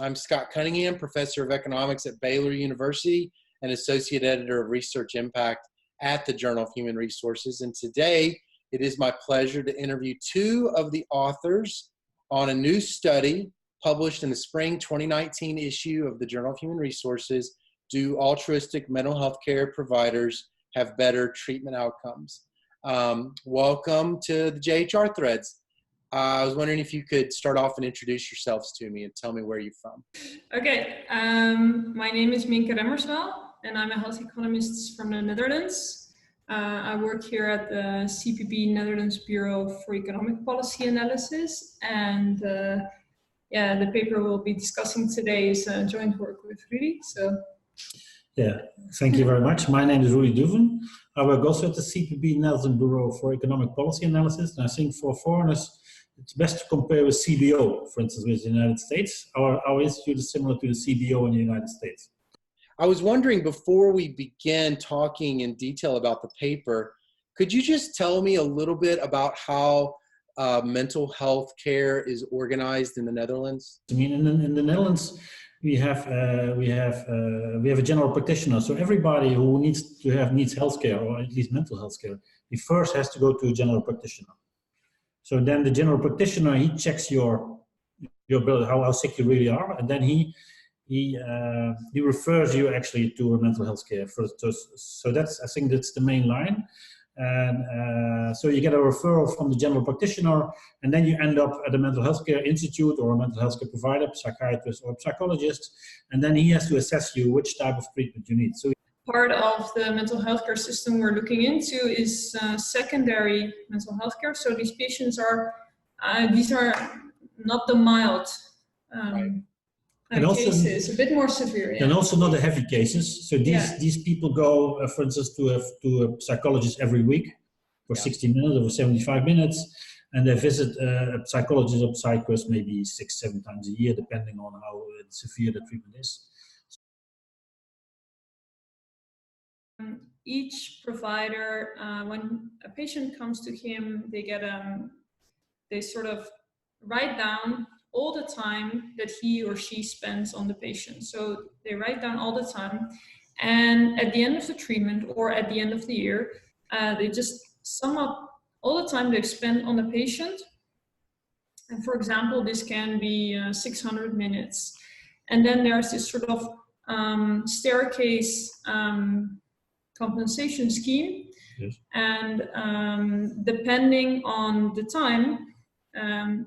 I'm Scott Cunningham, Professor of Economics at Baylor University and Associate Editor of Research Impact at the Journal of Human Resources. And today, it is my pleasure to interview two of the authors on a new study published in the spring 2019 issue of the Journal of Human Resources, Do Altruistic Mental Health Care Providers Have Better Treatment Outcomes? Welcome to the JHR Threads. I was wondering if you could start off and introduce yourselves to me and tell me where you're from. Okay, my name is Minke Remmerswaal and I'm a health economist from the Netherlands. I work here at the CPB Netherlands Bureau for Economic Policy Analysis, and the paper we'll be discussing today is joint work with Rudy. Yeah, thank you very much. My name is Rudy Douven. I work also at the CPB Netherlands Bureau for Economic Policy Analysis, and I think for foreigners it's best to compare with CBO, for instance, with the United States. Our institute is similar to the CBO in the United States. I was wondering, before we begin talking in detail about the paper, could you just tell me a little bit about how mental health care is organized in the Netherlands? I mean, in the Netherlands, we have a general practitioner. So everybody who needs healthcare, or at least mental health care, he first has to go to a general practitioner. So then the general practitioner, he checks your bill, how sick you really are, and then he refers you actually to a mental health care first. So I think that's the main line. And so you get a referral from the general practitioner, and then you end up at a mental health care institute or a mental health care provider, psychiatrist or psychologist, and then he has to assess you which type of treatment you need. So part of the mental health care system we're looking into is secondary mental health care. So these patients these are not the mild cases, a bit more severe. Yeah. And also not the heavy cases. So these people go, for instance, to a psychologist every week for 60 minutes or 75 minutes, and they visit a psychologist or psychiatrist maybe 6-7 times a year, depending on how severe the treatment is. Each provider, when a patient comes to him, they sort of write down all the time that he or she spends on the patient. So they write down all the time, and at the end of the treatment or at the end of the year, they just sum up all the time they've spent on the patient. And for example, this can be 600 minutes. And then there's this sort of staircase compensation scheme. Yes. And depending on the time,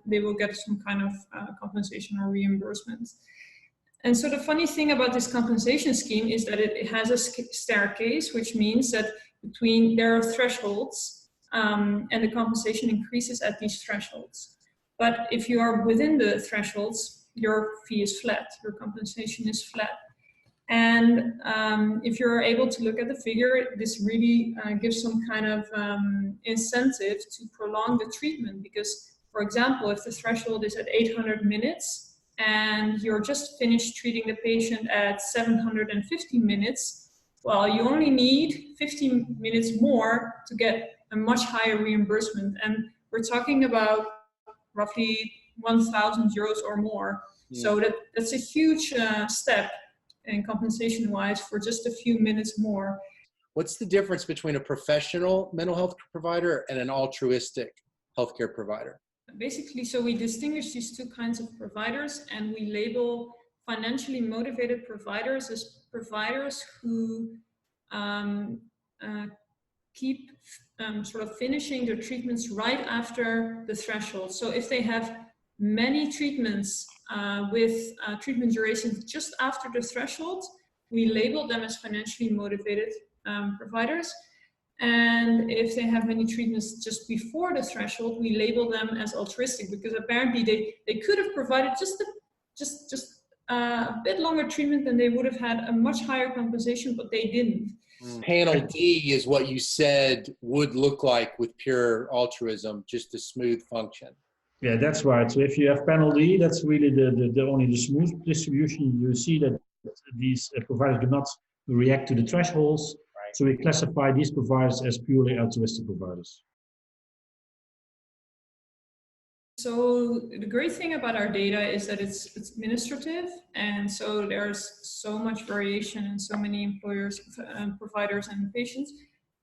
they will get some kind of compensation or reimbursement. And so the funny thing about this compensation scheme is that it has a staircase, which means that there are thresholds, and the compensation increases at these thresholds. But if you are within the thresholds, your fee is flat, your compensation is flat. And if you're able to look at the figure, this really gives some kind of incentive to prolong the treatment, because, for example, if the threshold is at 800 minutes and you're just finished treating the patient at 750 minutes, well, you only need 15 minutes more to get a much higher reimbursement. And we're talking about roughly 1,000 euros or more. Yeah. So that's a huge step in compensation-wise for just a few minutes more. What's the difference between a professional mental health provider and an altruistic healthcare provider? Basically, so we distinguish these two kinds of providers, and we label financially motivated providers as providers who keep sort of finishing their treatments right after the threshold. So if they have many treatments with treatment durations just after the threshold, we label them as financially motivated providers. And if they have many treatments just before the threshold, we label them as altruistic, because apparently they could have provided just a bit longer treatment and they would have had a much higher compensation, but they didn't. Panel D is what you said would look like with pure altruism, just a smooth function. Yeah, that's right. So if you have panel D, that's really the only the smooth distribution. You see that these providers do not react to the thresholds. Right. So we classify these providers as purely altruistic providers. So the great thing about our data is that it's administrative, and so there's so much variation in so many employers, providers, and patients.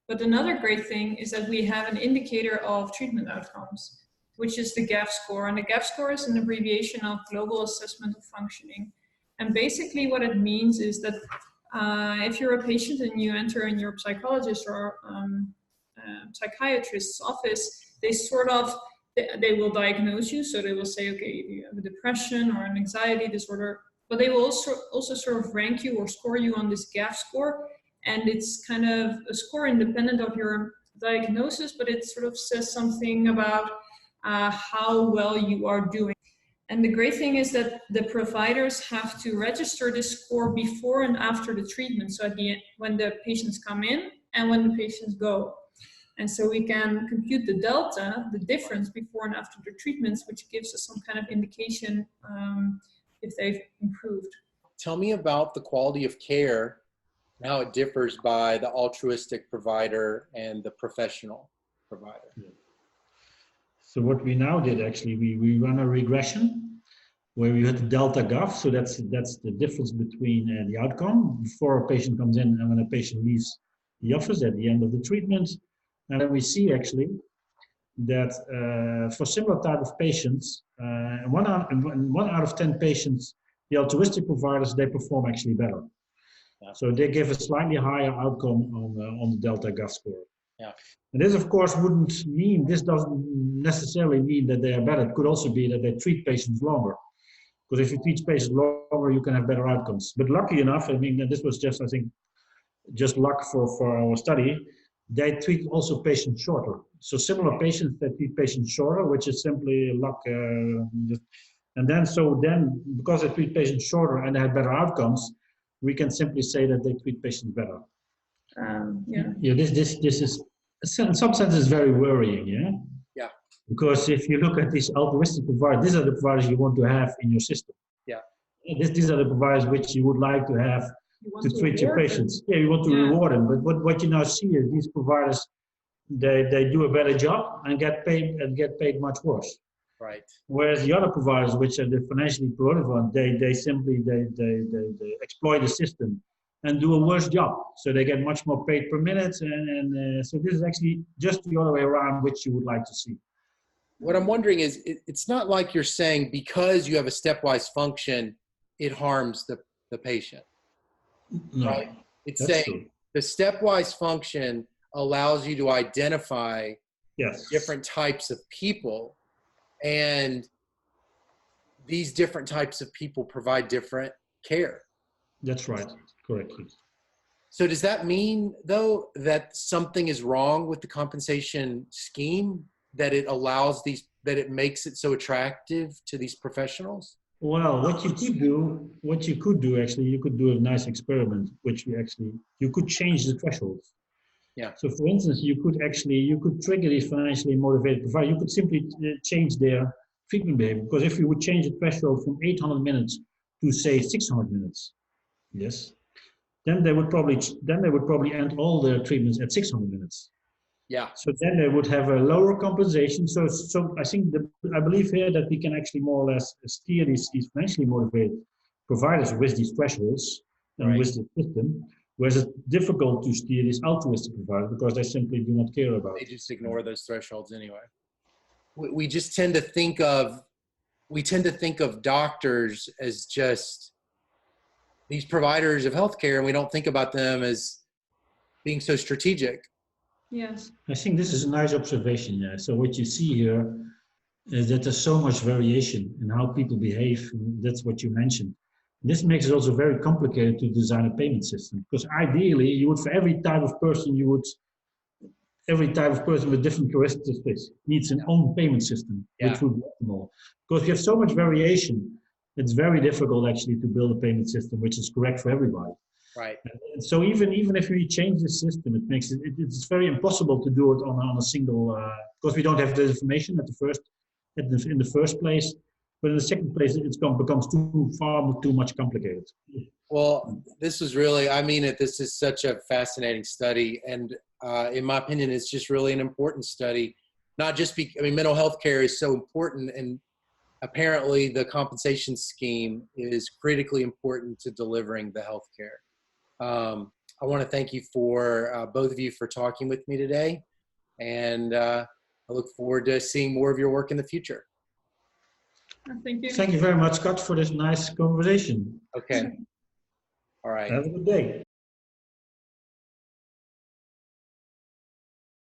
But another great thing is that we have an indicator of treatment outcomes, which is the GAF score. And the GAF score is an abbreviation of Global Assessment of Functioning. And basically what it means is that if you're a patient and you enter in your psychologist or psychiatrist's office, they will diagnose you. So they will say, okay, you have a depression or an anxiety disorder, but they will also sort of rank you or score you on this GAF score. And it's kind of a score independent of your diagnosis, but it sort of says something about how well you are doing. And the great thing is that the providers have to register this score before and after the treatment. So at the end, when the patients come in and when the patients go. And so we can compute the delta, the difference before and after the treatments, which gives us some kind of indication if they've improved. Tell me about the quality of care and how it differs by the altruistic provider and the professional provider. Yeah. So what we now did, actually, we run a regression where we had the delta GAF. So that's the difference between the outcome before a patient comes in and when a patient leaves the office at the end of the treatment. And then we see actually that for similar type of patients, one out of 10 patients, the altruistic providers, they perform actually better. Yeah. So they give a slightly higher outcome on the delta GAF score. Yeah. And this, of course, this doesn't necessarily mean that they are better. It could also be that they treat patients longer. Because if you treat patients longer, you can have better outcomes. But lucky enough, I mean, this was just, I think, just luck for our study. They treat also patients shorter. So similar patients that treat patients shorter, which is simply luck. And then, because they treat patients shorter and they have better outcomes, we can simply say that they treat patients better. Yeah. This is, in some sense, is very worrying. Yeah. Yeah. Because if you look at these altruistic providers, these are the providers you want to have in your system. Yeah. These are the providers which you would like to have to treat your patients. Yeah, you want to reward them. But what you now see is these providers, they do a better job and get paid much worse. Right. Whereas the other providers, which are the financially promoted ones, they simply exploit the system and do a worse job. So they get much more paid per minute. And so this is actually just the other way around, which you would like to see. What I'm wondering is, it's not like you're saying because you have a stepwise function, it harms the patient. No, right? It's saying true. The stepwise function allows you to identify different types of people, and these different types of people provide different care. That's right, correctly. So does that mean, though, that something is wrong with the compensation scheme, that it allows that it makes it so attractive to these professionals? Well, what you could do actually, you could do a nice experiment, which you could change the thresholds. Yeah. So for instance, you could trigger these financially motivated providers. You could simply change their treatment behavior, because if you would change the threshold from 800 minutes to say 600 minutes, yes, then they would probably end all their treatments at 600 minutes. Yeah. So then they would have a lower compensation. So I believe here that we can actually more or less steer these financially motivated providers with these thresholds and with the system, whereas it's difficult to steer these altruistic providers because they simply do not care about it. They just ignore those thresholds anyway. We just tend to think of doctors as just these providers of healthcare, and we don't think about them as being so strategic. Yes. I think this is a nice observation. Yeah. So what you see here is that there's so much variation in how people behave. That's what you mentioned. This makes it also very complicated to design a payment system, because ideally you would, for every type of person with different characteristics needs an own payment system, which would be optimal. Because you have so much variation, it's very difficult actually to build a payment system which is correct for everybody. Right. And so even if we change the system, it's very impossible to do it on a single, because we don't have the information in the first place. But in the second place, it becomes too much complicated. Well, this was really, this is such a fascinating study. And in my opinion, it's just really an important study. not just I mean, mental health care is so important, and apparently the compensation scheme is critically important to delivering the health care. I want to thank you for both of you for talking with me today, and I look forward to seeing more of your work in the future. Thank you. Thank you very much, Scott, for this nice conversation. Okay. All right. Have a good day.